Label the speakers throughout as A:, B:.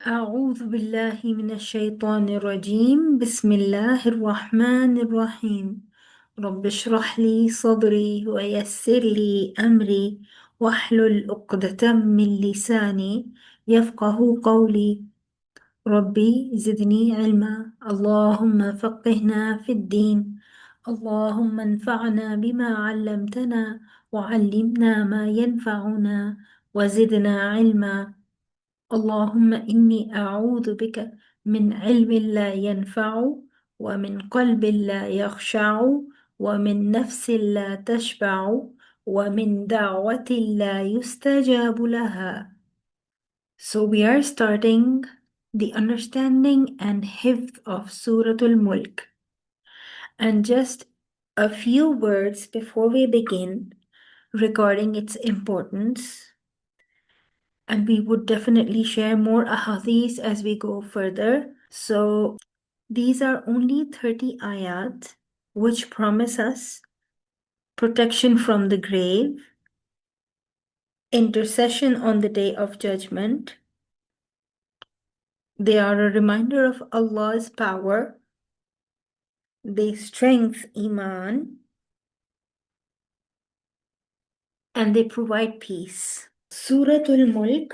A: أعوذ بالله من الشيطان الرجيم بسم الله الرحمن الرحيم رب اشرح لي صدري ويسر لي أمري واحلل عقدة من لساني يفقه قولي ربي زدني علما اللهم فقهنا في الدين اللهم انفعنا بما علمتنا وعلمنا ما ينفعنا وزدنا علما اللهم إني أعوذ بك من علم لا ينفع ومن قلب لا يخشع ومن نفس لا تشبع ومن دعوة لا يستجاب لها. So we are starting the understanding and hifz of Surah Al-Mulk. And just a few words before we begin regarding its importance. And we would definitely share more ahadith as we go further. So these are only 30 ayat which promise us protection from the grave, intercession on the day of judgment. They are a reminder of Allah's power. They strengthen iman and they provide peace. Suratul Mulk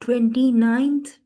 A: 29th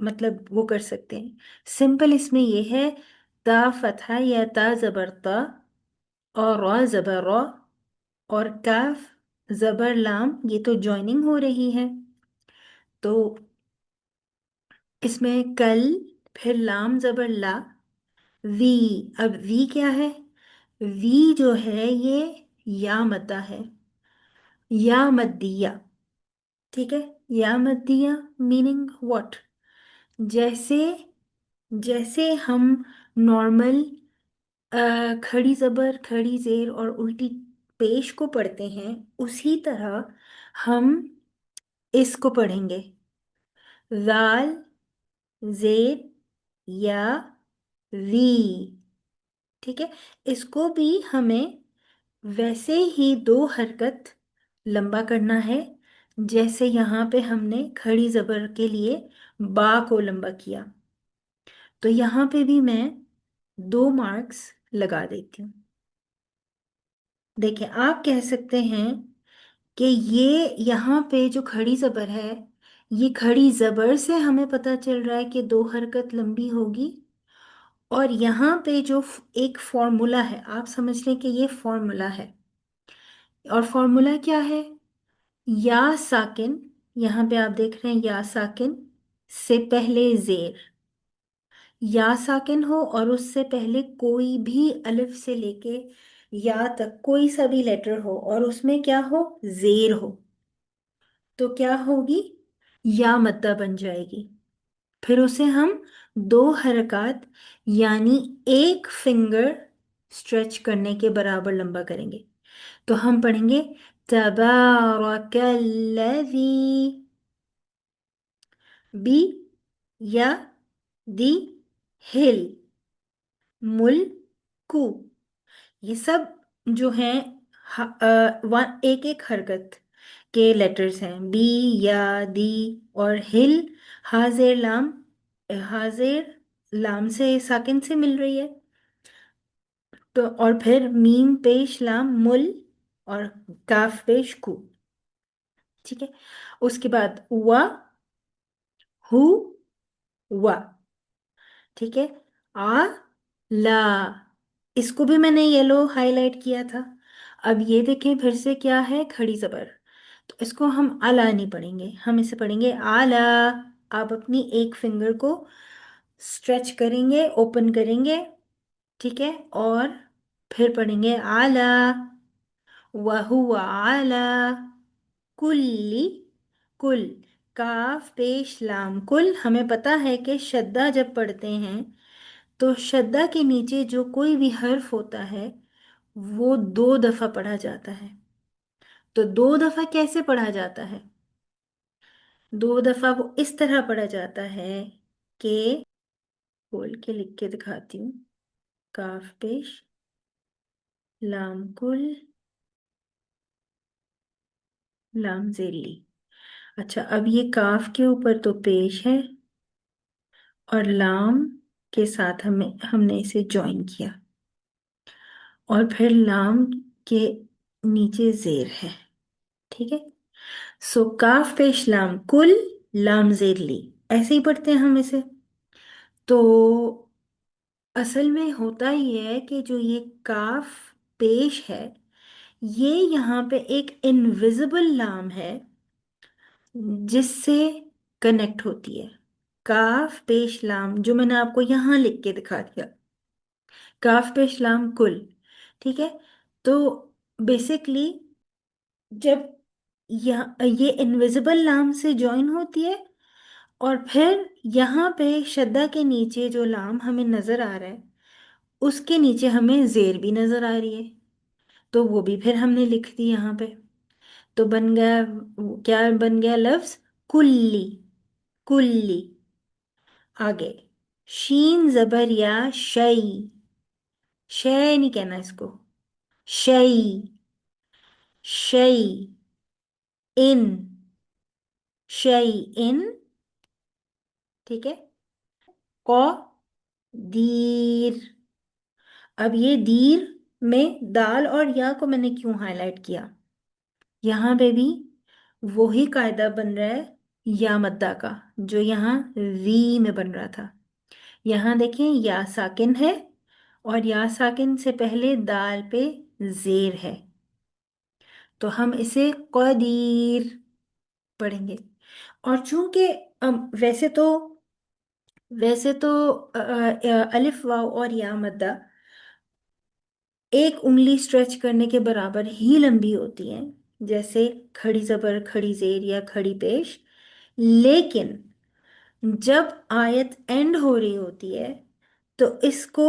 A: مطلب وہ کر سکتے ہیں. Simple اس میں یہ ہے، تا فتحہ یا تا زبر تا، اور را زبر را، اور کاف زبر لام، یہ تو جوائننگ ہو رہی ہے. تو اس میں کل، پھر لام زبر لا، وی. اب وی کیا ہے؟ وی جو ہے یہ یا مدہ ہے، یا مدیہ. ٹھیک ہے، یا مدیہ میننگ واٹ؟ جیسے جیسے ہم نارمل کھڑی زبر، کھڑی زیر اور الٹی پیش کو پڑھتے ہیں، اسی طرح ہم اس کو پڑھیں گے. زال زیر یا وی. ٹھیک ہے، اس کو بھی ہمیں ویسے ہی 2 حرکت لمبا کرنا ہے، جیسے یہاں پہ ہم نے کھڑی زبر کے لیے با کو لمبا کیا. تو یہاں پہ بھی میں 2 مارکس لگا دیتی ہوں. دیکھیں، آپ کہہ سکتے ہیں کہ یہ یہاں پہ جو کھڑی زبر ہے، یہ کھڑی زبر سے ہمیں پتہ چل رہا ہے کہ 2 حرکت لمبی ہوگی. اور یہاں پہ جو ایک فارمولا ہے، آپ سمجھ لیں کہ یہ فارمولا ہے. اور فارمولا کیا ہے؟ یا ساکن، یہاں پہ آپ دیکھ رہے ہیں یا ساکن سے پہلے زیر، یا ساکن ہو اور اس سے پہلے کوئی بھی الف سے لے کے یا تک کوئی سا بھی لیٹر ہو، اور اس میں کیا ہو؟ زیر ہو، تو کیا ہوگی؟ یا مدہ بن جائے گی. پھر اسے ہم 2 حرکات یعنی 1 فنگر اسٹریچ کرنے کے برابر لمبا کریں گے. تو ہم پڑھیں گے تبارک الذی، بی یا دی، ہل، ملکو. یہ سب جو ہیں ایک ایک حرکت کے لیٹرز ہیں، بی یا دی اور ہل. حاضر لام، حاضر لام سے ساکن سے مل رہی ہے، تو اور پھر میم پیش لام مل، اور کاف پیش کو. ٹھیک ہے، اس کے بعد وا، ہو، وا. ٹھیک ہے، آ، لا. اس کو بھی میں نے یلو ہائی لائٹ کیا تھا. اب یہ دیکھیں پھر سے کیا ہے؟ کھڑی زبر. تو اس کو ہم الا نہیں پڑھیں گے، ہم اسے پڑھیں گے آلا. آپ اپنی 1 فنگر کو اسٹریچ کریں گے، اوپن کریں گے. ٹھیک ہے، اور پھر پڑھیں گے آلا، وَهُوَ عَلَى کلی، کل. کاف پیش لام کل. ہمیں پتا ہے کہ شدہ جب پڑھتے ہیں تو شدہ کے نیچے جو کوئی بھی حرف ہوتا ہے وہ 2 دفعہ پڑھا جاتا ہے. تو 2 دفعہ کیسے پڑھا جاتا ہے؟ 2 دفعہ وہ اس طرح پڑھا جاتا ہے کہ، کھول کے لکھ کے دکھاتی ہوں، کاف پیش لام کل لام زیلی. اچھا، اب یہ کاف کے اوپر تو پیش ہے، اور لام کے ساتھ ہم نے اسے جوائن کیا، اور پھر لام کے نیچے زیر ہے. ٹھیک ہے، سو کاف پیش لام کل لام زیر لی، ایسے ہی پڑھتے ہیں ہم اسے. تو اصل میں ہوتا یہ ہے کہ جو یہ کاف پیش ہے، یہ یہاں پہ ایک انویزیبل لام ہے جس سے کنیکٹ ہوتی ہے. کاف پیش لام جو میں نے آپ کو یہاں لکھ کے دکھا دیا، کاف پیش لام کل. ٹھیک ہے، تو بیسکلی جب یہ انویزیبل لام سے جوائن ہوتی ہے، اور پھر یہاں پہ شدہ کے نیچے جو لام ہمیں نظر آ رہا ہے اس کے نیچے ہمیں زیر بھی نظر آ رہی ہے، تو وہ بھی پھر ہم نے لکھ دی یہاں پہ. تو بن گیا، کیا بن گیا؟ لفظ کلی، کلی. آگے شین زبر یا شئی، شے نہیں کہنا اس کو، شئی، شئی. ان، شئی ان. ٹھیک ہے، کو، دیر. اب یہ دیر میں دال اور یا کو میں نے کیوں ہائی لائٹ کیا؟ یہاں پہ بھی وہی قاعدہ بن رہا ہے یا مدہ کا، جو یہاں ری میں بن رہا تھا. یہاں دیکھیں یا ساکن ہے، اور یا ساکن سے پہلے دال پہ زیر ہے، تو ہم اسے قدیر پڑھیں گے. اور چونکہ ویسے تو الف واو اور یا مدہ ایک انگلی سٹریچ کرنے کے برابر ہی لمبی ہوتی ہیں، جیسے کھڑی زبر کھڑی زیر یا کھڑی پیش. لیکن جب آیت اینڈ ہو رہی ہوتی ہے تو اس کو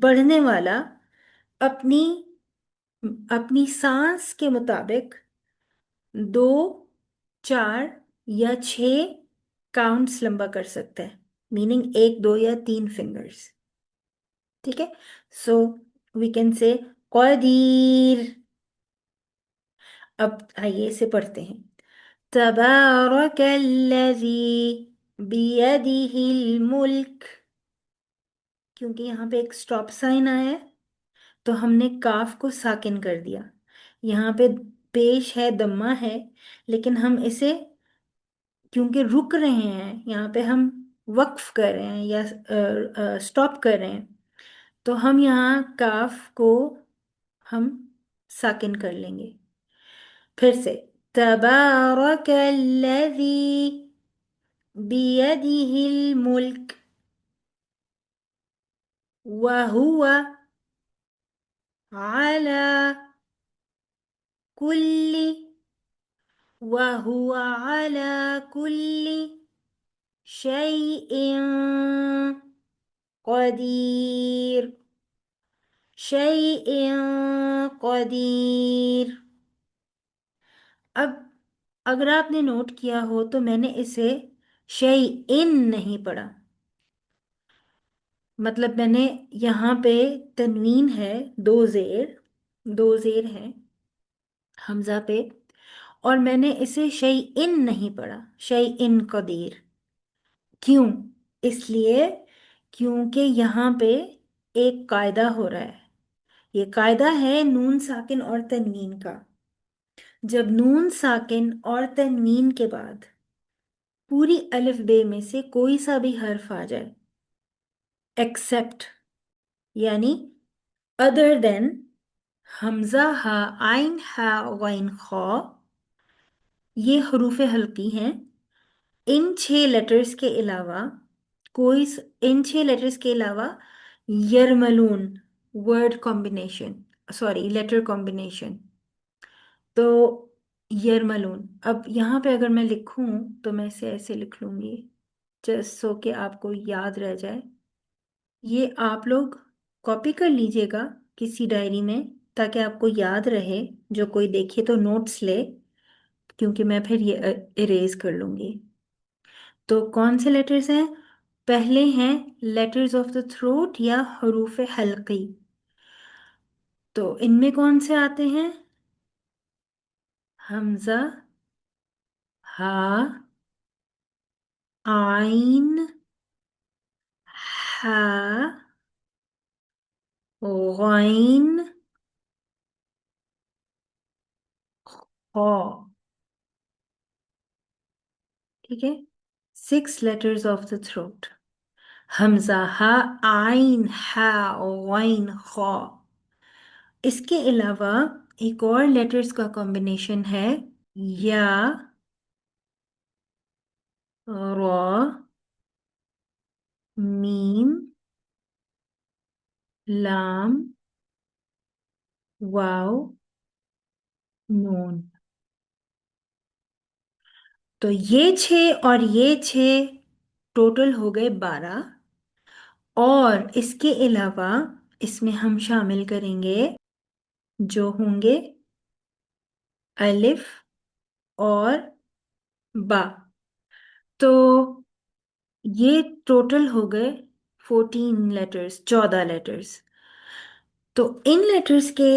A: پڑھنے والا اپنی اپنی سانس کے مطابق 2، 4 یا 6 کاؤنٹس لمبا کر سکتا ہے، میننگ 1، 2 یا 3 فنگرز. ٹھیک ہے، سو وی کین سے قدیر. اب آئیے اسے پڑھتے ہیں. تبارک الذی بیدہ الملک. کیونکہ یہاں پہ ایک سٹاپ سائن آیا ہے تو ہم نے کاف کو ساکن کر دیا. یہاں پہ پیش ہے، دمہ ہے، لیکن ہم اسے کیونکہ رک رہے ہیں، یہاں پہ ہم وقف کر رہے ہیں یا سٹاپ کر رہے ہیں، تو ہم یہاں کاف کو ہم ساکن کر لیں گے. پھر سے تبارک الذی بیدہ الملک وہو علی کل وهو على كل شيء قدير. شيء قدير. اب اگر آپ نے نوٹ کیا ہو تو میں نے اسے شیئن نہیں پڑھا. مطلب میں نے یہاں پہ تنوین ہے، دو زیر ہے حمزہ پہ، اور میں نے اسے شیئن نہیں پڑھا، شیئن قدیر. کیوں؟ اس لیے کیونکہ یہاں پہ ایک قاعدہ ہو رہا ہے. یہ قاعدہ ہے نون ساکن اور تنوین کا. جب نون ساکن اور تنوین کے بعد پوری الف بے میں سے کوئی سا بھی حرف آ جائے ایکسپٹ، یعنی ادر دین حمزہ ہا عین ہا غین خا، یہ حروف حلقی ہیں. ان 6 لیٹرز کے علاوہ ان 6 لیٹرز کے علاوہ یرملون word combination, sorry letter combination. تو یرملون، اب یہاں پہ اگر میں لکھوں تو میں اسے ایسے لکھ لوں گی جس سو کہ آپ کو یاد رہ جائے. یہ آپ لوگ کاپی کر لیجئے گا کسی ڈائری میں تاکہ آپ کو یاد رہے، جو کوئی دیکھے تو نوٹس لے، کیونکہ میں پھر یہ اریز کر لوں گی. تو کون سے لیٹرز ہیں؟ پہلے ہیں لیٹرز آف دا تھروٹ یا حروف حلقی. تو ان میں کون سے آتے ہیں؟ حمزہ، ہا، عین، ہا، غین، خا. ٹھیک ہے، 6 لیٹرز آف دا تھروٹ: حمزہ، ہا، عین، ہا، غین، خا. اس کے علاوہ ایک اور لیٹرز کا کمبینیشن ہے، یا، را، میم، لام، واو، نون. تو یہ 6 اور یہ 6 ٹوٹل ہو گئے 12، اور اس کے علاوہ اس میں ہم شامل کریں گے جو ہوں گے الف اور با. تو یہ ٹوٹل ہو گئے 14 لیٹرز. تو ان لیٹرز کے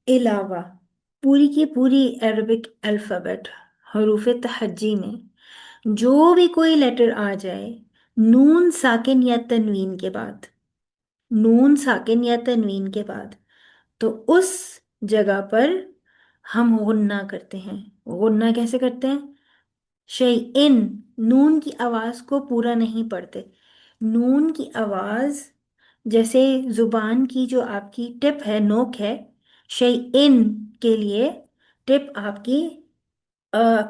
A: علاوہ پوری کی پوری عربک الفابet حروف تہجی میں جو بھی کوئی لیٹر آ جائے نون ساکن یا تنوین کے بعد، نون ساکن یا تنوین کے بعد، تو اس جگہ پر ہم غنہ کرتے ہیں. غنہ کیسے کرتے ہیں؟ شیئن، نون کی آواز کو پورا نہیں پڑھتے. نون کی آواز جیسے زبان کی جو آپ کی ٹپ ہے، نوک ہے، شیئن کے لیے ٹپ آپ کی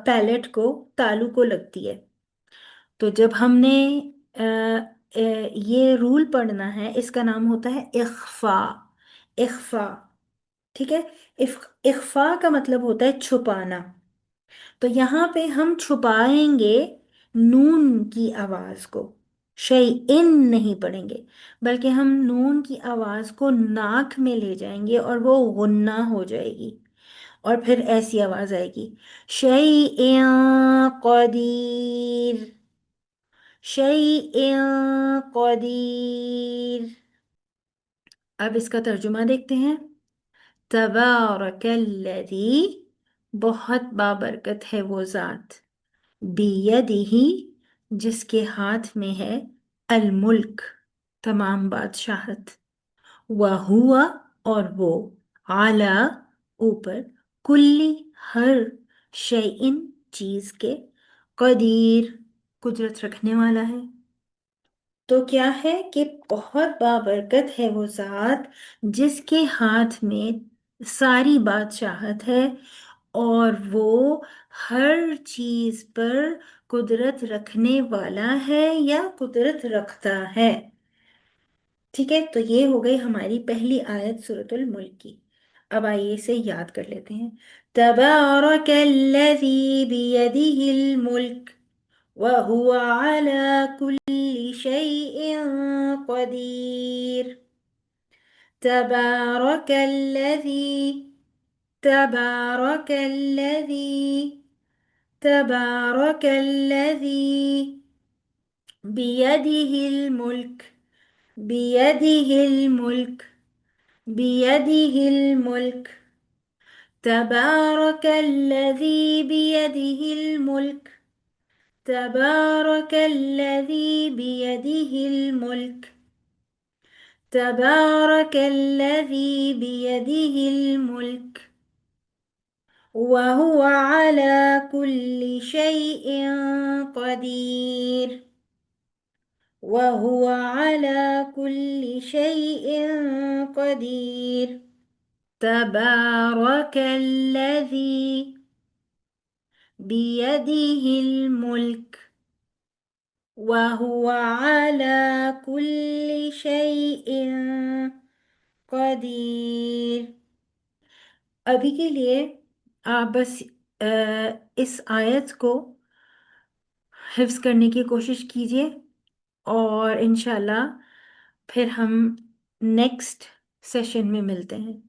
A: پیلٹ کو، تالو کو لگتی ہے. تو جب ہم نے آ، یہ رول پڑھنا ہے، اس کا نام ہوتا ہے اخفا. اخفا، ٹھیک ہے. اخفا کا مطلب ہوتا ہے چھپانا. تو یہاں پہ ہم چھپائیں گے نون کی آواز کو، شیئن نہیں پڑھیں گے، بلکہ ہم نون کی آواز کو ناک میں لے جائیں گے اور وہ غنہ ہو جائے گی. اور پھر ایسی آواز آئے گی، شیئن قدیر، شیئن قدیر. اب اس کا ترجمہ دیکھتے ہیں. تبارک الذی، بہت بابرکت ہے وہ ذات، بیدہ، جس کے ہاتھ میں ہے، الملک، تمام بادشاہت، وہوا، اور وہ، اعلی، اوپر، کلی، ہر، شیئن، چیز کے، قدیر، قدرت رکھنے والا ہے. تو کیا ہے کہ بہت بابرکت ہے وہ ذات جس کے ہاتھ میں ساری بادشاہت ہے، اور وہ ہر چیز پر قدرت رکھنے والا ہے یا قدرت رکھتا ہے. ٹھیک ہے، تو یہ ہو گئی ہماری پہلی آیت سورۃ الملک کی. اب آئیے اسے یاد کر لیتے ہیں. تبارک الذی بیدہ الملک وهو على كل شيء قدير. تبارك الذي، تبارك الذي، تبارك الذي بيده الملك، بيده الملك، بيده الملك. تبارك الذي بيده الملك، تبارك الذي بيده الملك، تبارك الذي بيده الملك وهو على كل شيء قدير، وهو على كل شيء قدير. تبارك الذي بيده الملك وهو على كل شيء قدیر. ابھی کے لیے آپ بس اس آیت کو حفظ کرنے کی کوشش کیجئے، اور انشاءاللہ پھر ہم نیکسٹ سیشن میں ملتے ہیں.